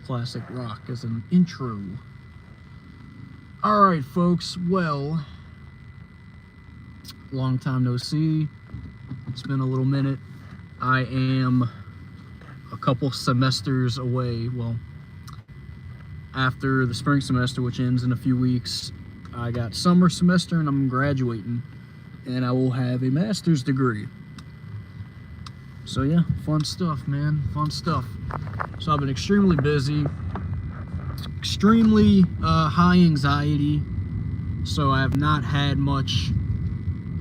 classic rock as an intro. Alright, folks, well, long time no see. It's been a little minute. I am a couple semesters away. Well, after the spring semester, which ends in a few weeks, I got summer semester and I'm graduating, and I will have a master's degree. So yeah, fun stuff, man, fun stuff. So I've been extremely busy, extremely high anxiety, so I have not had much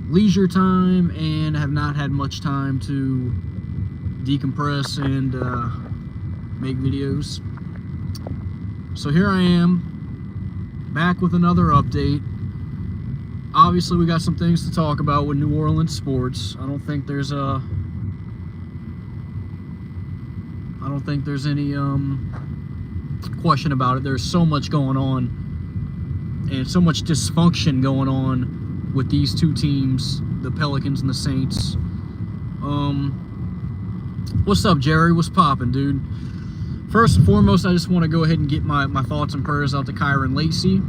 leisure time and have not had much time to decompress and make videos. So here I am, back with another update. Obviously we got some things to talk about with New Orleans sports. I don't think there's any question about it. There's so much going on and so much dysfunction going on with these two teams, the Pelicans and the Saints. What's up, Jerry? What's poppin', dude? First and foremost, I just want to go ahead and get my thoughts and prayers out to Carr Lacey.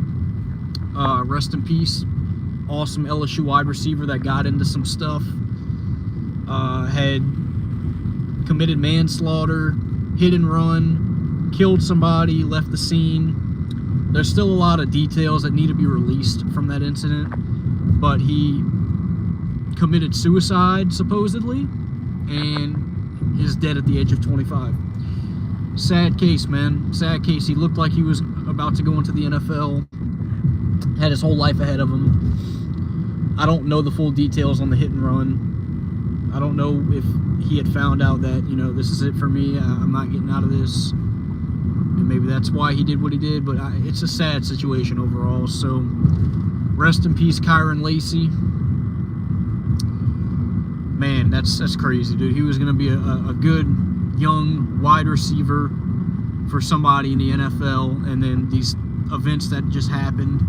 Rest in peace. Awesome LSU wide receiver that got into some stuff. Had committed manslaughter, hit and run, killed somebody, left the scene. There's still a lot of details that need to be released from that incident, but he committed suicide, supposedly, and is dead at the age of 25. Sad case, man. Sad case. He looked like he was about to go into the NFL. Had his whole life ahead of him. I don't know the full details on the hit and run. I don't know if he had found out that, you know, this is it for me, I'm not getting out of this. And maybe that's why he did what he did, but it's a sad situation overall. So, rest in peace, Carr Lacey. Man, that's crazy, dude. He was going to be a good, young wide receiver for somebody in the NFL, and then these events that just happened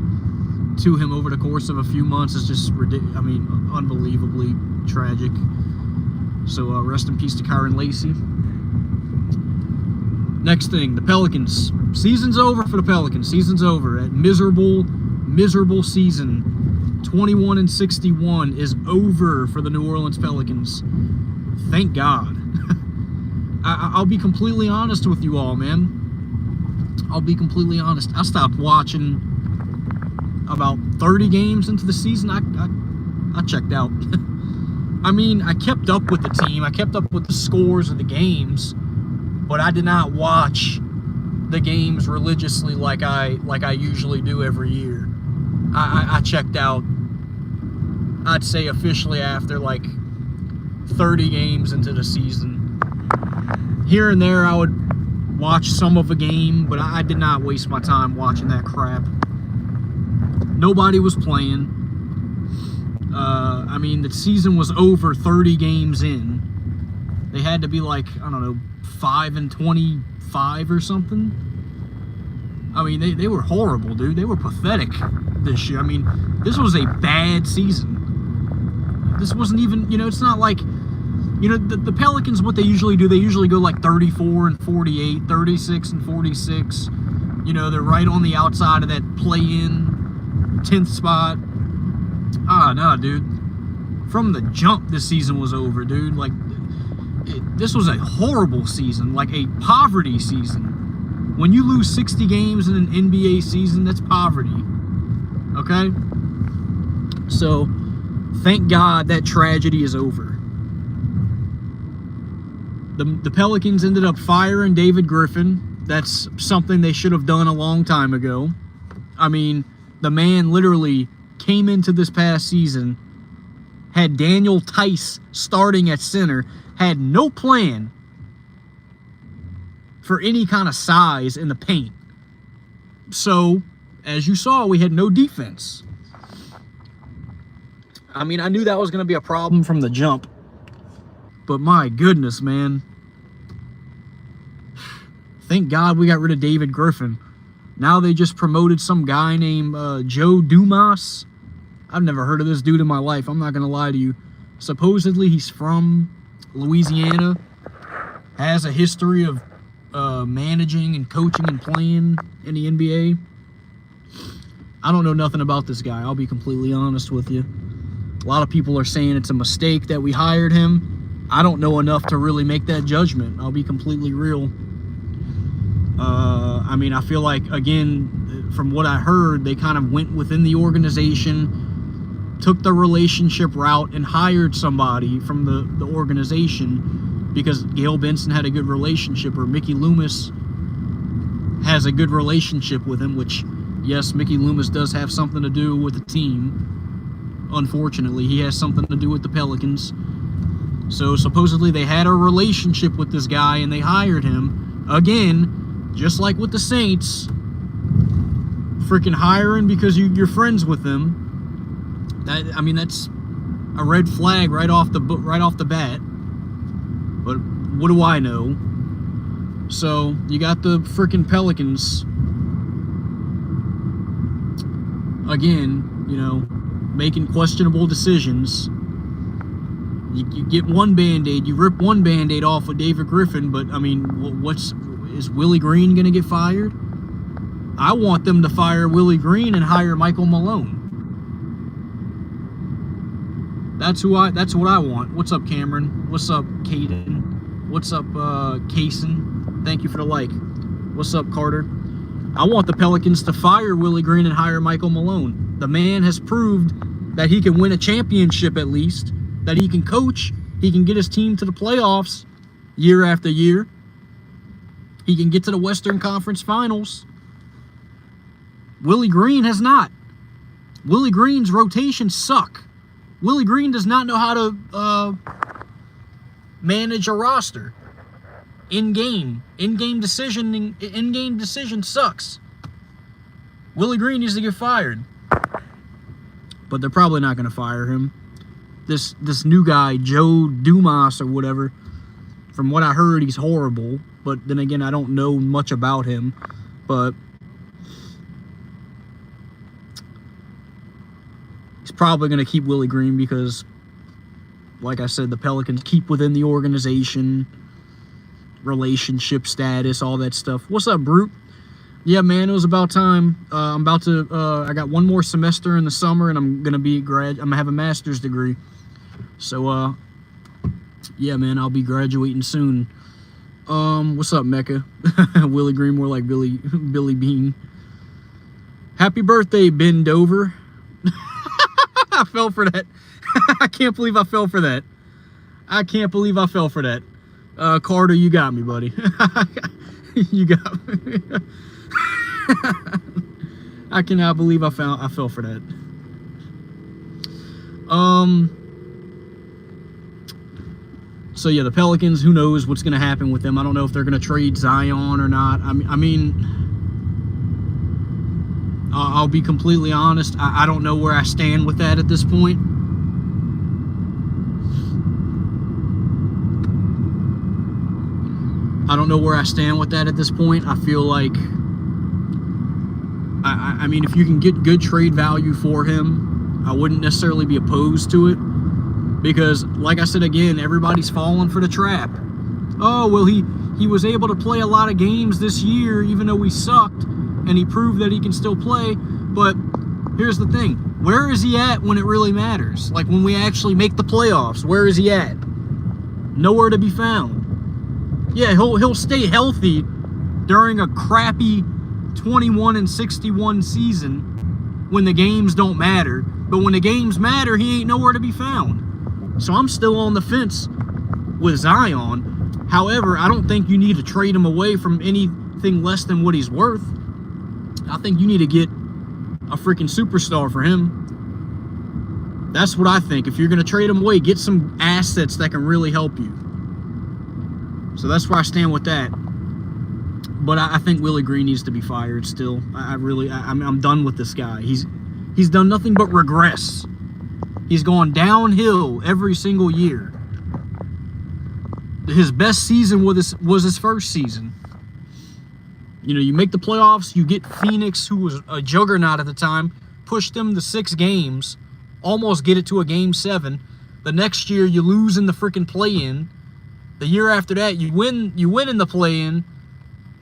to him over the course of a few months is just ridiculous. I mean, unbelievably tragic. So rest in peace to Carr Lacey. Next thing, the Pelicans. Season's over for the Pelicans. Season's over. That miserable season. 21-61 is over for the New Orleans Pelicans. Thank God. I'll be completely honest with you all, man. I'll be completely honest. I stopped watching about 30 games into the season. I checked out. I mean, I kept up with the team. I kept up with the scores of the games, but I did not watch the games religiously like I usually do every year. I checked out, I'd say officially after like 30 games into the season. Here and there I would watch some of a game, but I did not waste my time watching that crap. Nobody was playing. I mean, the season was over 30 games in. They had to be like, I don't know, 5-25 or something. I mean, they were horrible, dude. They were pathetic this year. I mean, this was a bad season. This wasn't even, you know, it's not like, you know, the Pelicans, what they usually do, they usually go like 34-48, 36-46. You know, they're right on the outside of that play-in 10th spot. No, dude. From the jump, this season was over, dude. Like, this was a horrible season, like a poverty season. When you lose 60 games in an NBA season, that's poverty. Okay? So, thank God that tragedy is over. The Pelicans ended up firing David Griffin. That's something they should have done a long time ago. I mean, the man literally came into this past season, had Daniel Tice starting at center, had no plan for any kind of size in the paint. So, as you saw, we had no defense. I mean, I knew that was going to be a problem from the jump. But my goodness, man. Thank God we got rid of David Griffin. Now they just promoted some guy named Joe Dumas. I've never heard of this dude in my life. I'm not going to lie to you. Supposedly he's from Louisiana. Has a history of managing and coaching and playing in the NBA. I don't know nothing about this guy. I'll be completely honest with you. A lot of people are saying it's a mistake that we hired him. I don't know enough to really make that judgment. I'll be completely real. I mean, I feel like, again, from what I heard, they kind of went within the organization, took the relationship route, and hired somebody from the organization because Gail Benson had a good relationship, or Mickey Loomis has a good relationship with him, which, yes, Mickey Loomis does have something to do with the team. Unfortunately, he has something to do with the Pelicans. So supposedly they had a relationship with this guy and they hired him. Again, just like with the Saints, freaking hiring because you're friends with them. I mean, that's a red flag right off the bat. But what do I know? So you got the freaking Pelicans again, you know, making questionable decisions. You get one Band-Aid, you rip one Band-Aid off of David Griffin, but I mean, is Willie Green going to get fired? I want them to fire Willie Green and hire Michael Malone. That's what I want. What's up, Cameron? What's up, Caden? What's up, Kaysen? Thank you for the like. What's up, Carter? I want the Pelicans to fire Willie Green and hire Michael Malone. The man has proved that he can win a championship at least, that he can coach, he can get his team to the playoffs year after year. He can get to the Western Conference Finals. Willie Green has not. Willie Green's rotations suck. Willie Green does not know how to manage a roster. In-game decision sucks. Willie Green needs to get fired. But they're probably not going to fire him. This new guy, Joe Dumas or whatever, from what I heard, he's horrible. But then again, I don't know much about him. But he's probably going to keep Willie Green because, like I said, the Pelicans keep within the organization, relationship status, all that stuff. What's up, Brute? Yeah, man, it was about time. I got one more semester in the summer, and I'm going to I'm going to have a master's degree. So, yeah, man, I'll be graduating soon. What's up, Mecca? Willie Green, more like Billy Bean. Happy birthday, Ben Dover. I fell for that. I can't believe I fell for that. Carter, you got me, buddy. You got me. I cannot believe I fell for that. So yeah, the Pelicans, who knows what's going to happen with them. I don't know if they're going to trade Zion or not. I mean, I'll be completely honest. I don't know where I stand with that at this point. I feel like, I mean, if you can get good trade value for him, I wouldn't necessarily be opposed to it. Because, like I said again, everybody's falling for the trap. Oh, well, he was able to play a lot of games this year, even though we sucked, and he proved that he can still play. But here's the thing. Where is he at when it really matters? Like, when we actually make the playoffs, where is he at? Nowhere to be found. Yeah, he'll stay healthy during a crappy 21-61 season when the games don't matter. But when the games matter, he ain't nowhere to be found. So I'm still on the fence with Zion. However, I don't think you need to trade him away from anything less than what he's worth. I think you need to get a freaking superstar for him. That's what I think. If you're going to trade him away, get some assets that can really help you. So that's where I stand with that. But I think Willie Green needs to be fired still. I'm done with this guy. He's done nothing but regress. He's gone downhill every single year. His best season was his first season. You know, you make the playoffs, you get Phoenix, who was a juggernaut at the time, push them to 6 games, almost get it to a game 7. The next year, you lose in the freaking play-in. The year after that, you win in the play-in,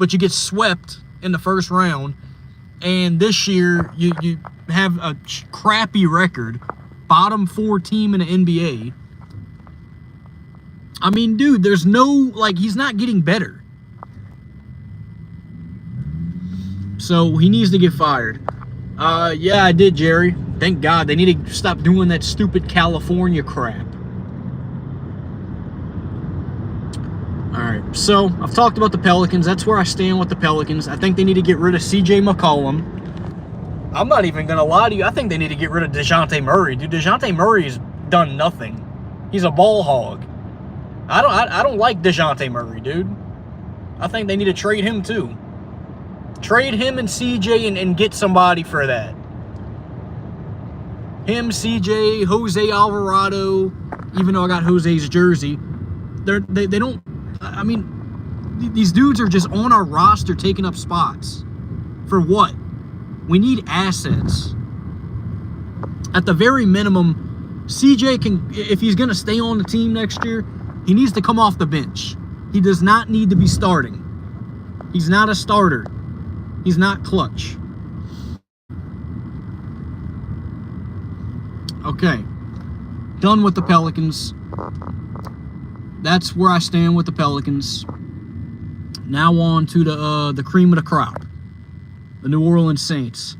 but you get swept in the first round. And this year, you have a crappy record, bottom 4 team in the NBA. I mean, dude, there's no, like, he's not getting better. So he needs to get fired. Yeah, I did, Jerry. Thank God. They need to stop doing that stupid California crap. Alright, so I've talked about the Pelicans. That's where I stand with the Pelicans. I think they need to get rid of CJ McCollum. I'm not even going to lie to you. I think they need to get rid of DeJounte Murray. Dude, DeJounte Murray's done nothing. He's a ball hog. I don't like DeJounte Murray, dude. I think they need to trade him too. Trade him and CJ and get somebody for that. Him, CJ, Jose Alvarado, even though I got Jose's jersey, they don't, I mean, these dudes are just on our roster taking up spots. For what? We need assets. At the very minimum, CJ can, if he's going to stay on the team next year, he needs to come off the bench. He does not need to be starting. He's not a starter. He's not clutch. Okay. Done with the Pelicans. That's where I stand with the Pelicans. Now on to the cream of the crop. The New Orleans Saints.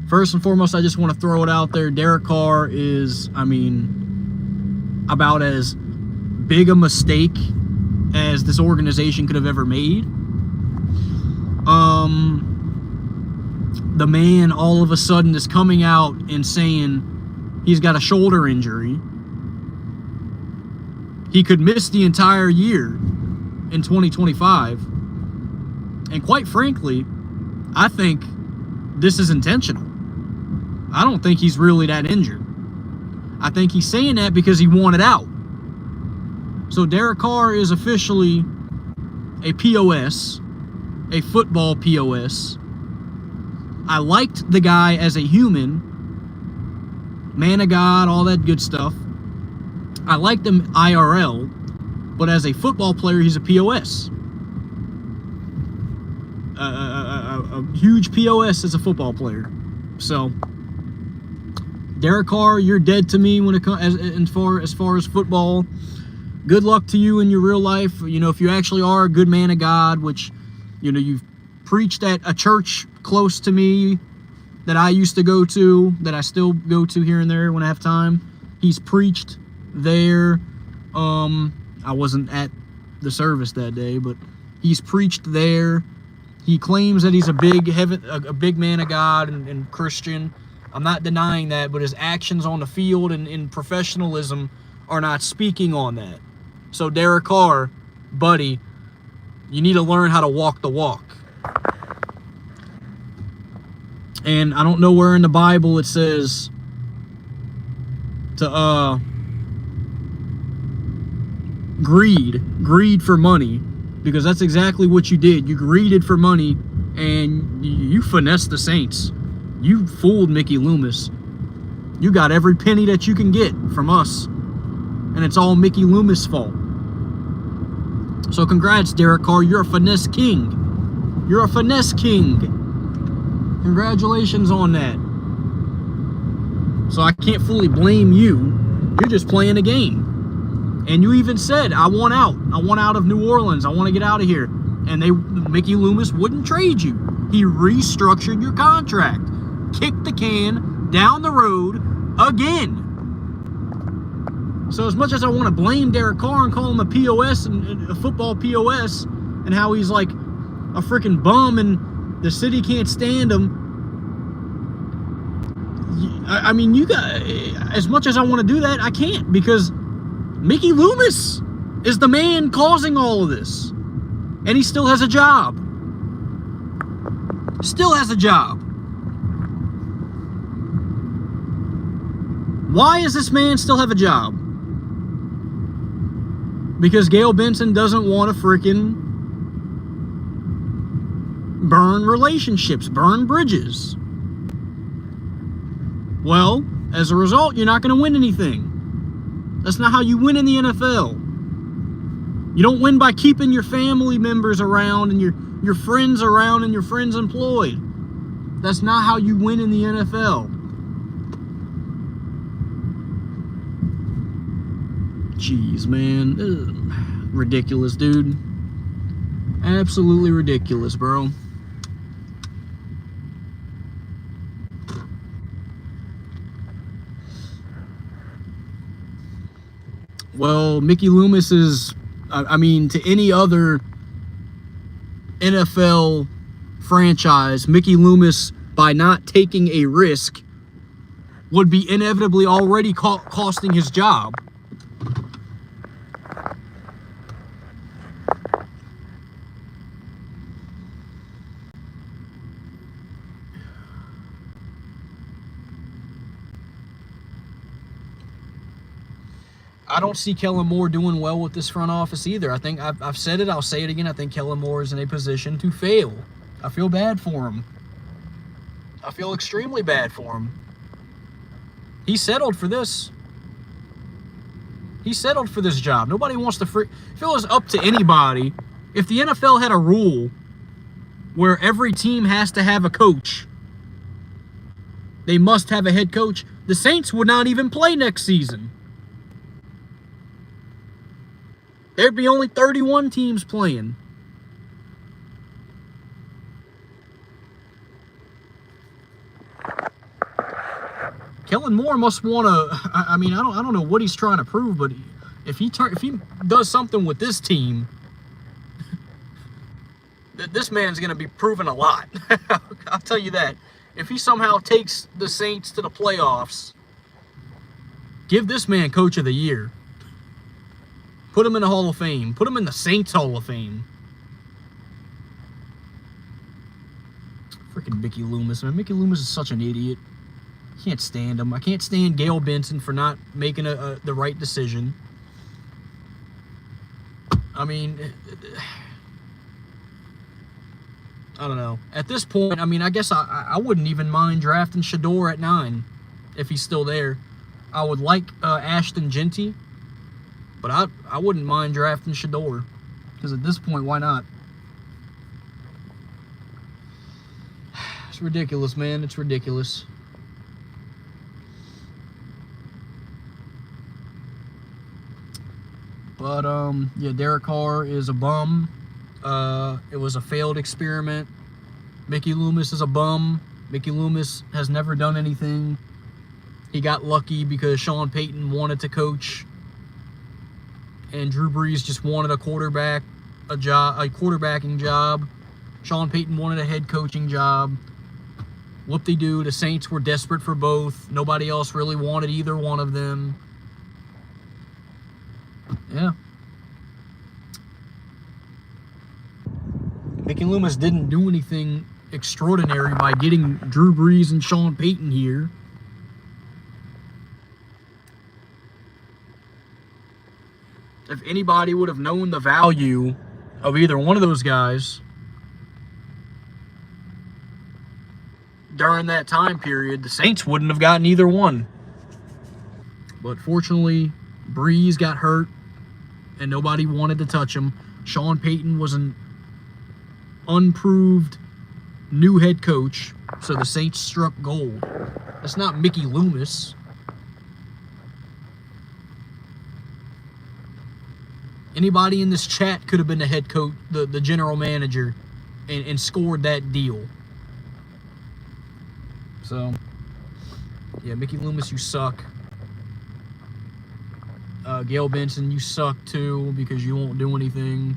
First and foremost, I just want to throw it out there. Derek Carr is, I mean, about as big a mistake as this organization could have ever made. The man all of a sudden is coming out and saying he's got a shoulder injury. He could miss the entire year in 2025. And quite frankly, I think this is intentional. I don't think he's really that injured. I think he's saying that because he wanted out. So Derek Carr is officially a POS, a football POS. I liked the guy as a human, man of God, all that good stuff. I liked him IRL, but as a football player, he's a POS. A huge POS as a football player. So, Derek Carr, you're dead to me when it comes as far as football. Good luck to you in your real life. You know, if you actually are a good man of God, which, you know, you've preached at a church close to me that I used to go to, that I still go to here and there when I have time. He's preached there. I wasn't at the service that day, but he's preached there. He claims that he's a big man of God and Christian. I'm not denying that, but his actions on the field and in professionalism are not speaking on that. So Derek Carr, buddy, you need to learn how to walk the walk. And I don't know where in the Bible it says to greed for money, because that's exactly what you did. You greeded for money and you finessed the Saints. You fooled Mickey Loomis. You got every penny that you can get from us, and it's all Mickey Loomis' fault. So congrats, Derek Carr. You're a finesse king. You're a finesse king. Congratulations on that. So I can't fully blame you. You're just playing a game. And you even said, I want out. I want out of New Orleans. I want to get out of here. And Mickey Loomis wouldn't trade you. He restructured your contract. Kicked the can down the road again. So as much as I want to blame Derek Carr and call him a POS and a football POS, and how he's like a freaking bum and the city can't stand him, I mean, you got, as much as I want to do that, I can't, because Mickey Loomis is the man causing all of this, and he still has a job. Still has a job. Why does this man still have a job? Because Gail Benson doesn't want to freaking burn relationships, burn bridges. Well, as a result, you're not going to win anything. That's not how you win in the NFL. You don't win by keeping your family members around and your friends around and your friends employed. That's not how you win in the NFL. Jeez, man. Ugh. Ridiculous, dude. Absolutely ridiculous, bro. Well, Mickey Loomis is, I mean, to any other NFL franchise, Mickey Loomis, by not taking a risk, would be inevitably already costing his job. I don't see Kellen Moore doing well with this front office either. I think I've said it, I'll say it again. I think Kellen Moore is in a position to fail. I feel bad for him. I feel extremely bad for him. He settled for this. He settled for this job. Nobody wants to if it was up to anybody, if the NFL had a rule where every team has to have a coach, they must have a head coach, the Saints would not even play next season. There'd be only 31 teams playing. Kellen Moore must want to. I mean, I don't know what he's trying to prove, but if he does something with this team, this man's going to be proving a lot. I'll tell you that. If he somehow takes the Saints to the playoffs, give this man Coach of the Year. Put him in the Hall of Fame. Put him in the Saints Hall of Fame. Freaking Mickey Loomis, man. Mickey Loomis is such an idiot. Can't stand him. I can't stand Gail Benson for not making the right decision. I mean, I don't know. At this point, I mean, I guess I wouldn't even mind drafting Shador at 9 if he's still there. I would like Ashton Genty. But I wouldn't mind drafting Shador. Because at this point, why not? It's ridiculous, man. It's ridiculous. But, yeah, Derek Carr is a bum. It was a failed experiment. Mickey Loomis is a bum. Mickey Loomis has never done anything. He got lucky because Sean Payton wanted to coach. And Drew Brees just wanted a quarterbacking job. Sean Payton wanted a head coaching job. Whoop-de-doo, the Saints were desperate for both. Nobody else really wanted either one of them. Yeah. Mickey Loomis didn't do anything extraordinary by getting Drew Brees and Sean Payton here. If anybody would have known the value of either one of those guys during that time period, the Saints wouldn't have gotten either one. But fortunately, Brees got hurt, and nobody wanted to touch him. Sean Payton was an unproved new head coach, so the Saints struck gold. That's not Mickey Loomis. Anybody in this chat could have been the head coach, the general manager, and scored that deal. So, yeah, Mickey Loomis, you suck. Gail Benson, you suck too because you won't do anything.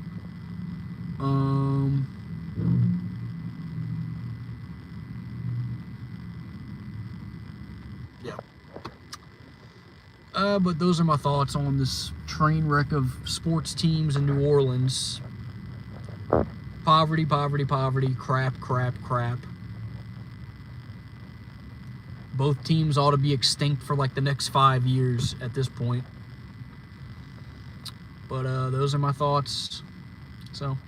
Yeah. But those are my thoughts on this train wreck of sports teams in New Orleans. Poverty, poverty, poverty, crap, crap, crap. Both teams ought to be extinct for like the next 5 years at this point. But those are my thoughts. So,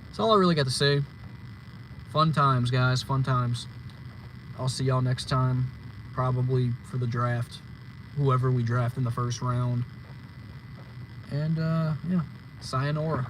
that's all I really got to say. Fun times, guys. Fun times. I'll see y'all next time. Probably for the draft. Whoever we draft in the first round. And, yeah. Sayonara.